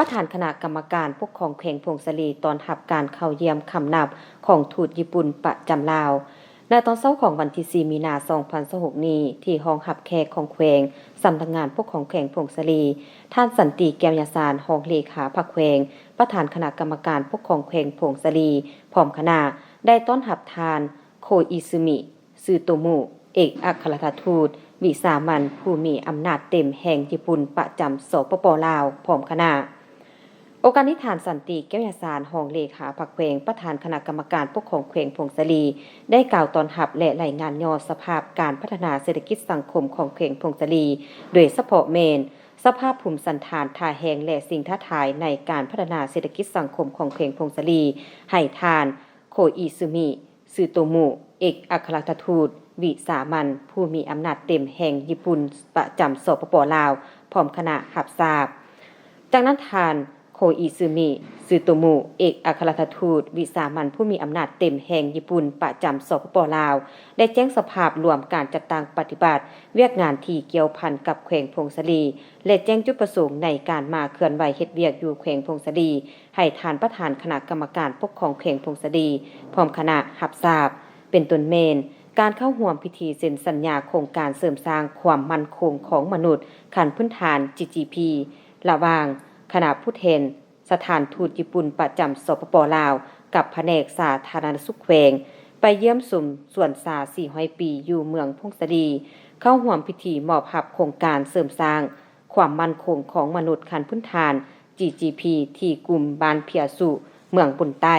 ประธานคณะกรรมการปกครองแขวงพงศลีตอนรับการเข้าเยี่ยมคำนับของทูตญี่ปุ่นประจำลาวในตอนเช้าของวันที่4 มีนาคม 2026 นี้ที่ห้องรับแขกของแขวงสำนักงานปกครองแขวงพงศลีท่านสันติแก้วยาสารรองเลขาพรรคแขวงประธานคณะกรรมการปกครองแขวงพงศลีพร้อมคณะได้ต้อนรับทานโคอิซึมิซึโตมุเอกอัครราชทูตวิสามันผู้มีอำนาจเต็มแห่งญี่ปุ่นประจำสปป.ลาวพร้อมคณะโอกาสนี้ทานสันติแก้วยาสารรองเลขาพรรคแขวงประธานคณะกรรมการปกครองแขวงพงศลีได้กล่าวตอนรับและรายงานย่อสภาพการพัฒนาเศรษฐกิจสังคมของแขวงพงศลีโดยเฉพาะเมนสภาพภูมิสันฐานท่าแหงและสิ่งท้าทายในการพัฒนาเศรษฐกิจสังคมของแขวงพงศลีให้ทานโคอิซึมิซึโตมุเอกอัครราชทูตวิสามันผู้มีอำนาจเต็มแห่งญี่ปุ่นประจำสปป.ลาวพร้อมคณะรับทราบจากนั้นทานโคอิซึมิซึโตมุเอกอัครราชทูตวิสามันผู้มีอำนาจเต็มแห่งญี่ปุ่นประจำสปป.ลาวได้แจ้งสภาพรวมการจัดตั้งปฏิบัติเวียกงานที่เกี่ยวพันกับแขวงพงศลีและแจ้งจุดประสงค์ในการมาเคลื่อนไหวเฮ็ดเวียกอยู่แขวงพงศลีให้ทานประธานคณะกรรมการปกครองแขวงพงศลีพร้อมคณะรับทราบเป็นต้นเมนการเข้าร่วมพิธีเซ็นสัญญาโครงการเสริมสร้างความมั่นคงของมนุษย์ขั้นพื้นฐาน GGP ระหว่างคณะผู้แทนสถานทูตญี่ปุ่นประจำสปป.ลาวกับแผนกสาธารณสุขแขวงไปเยี่ยมชมสวนสา400 ปีอยู่เมืองพงศลีเข้าร่วมพิธีมอบรับโครงการเสริมสร้างความมั่นคงของมนุษย์ขั้นพื้นฐาน GGP ที่กลุ่มบ้านเพียสุเมืองปุ่นใต้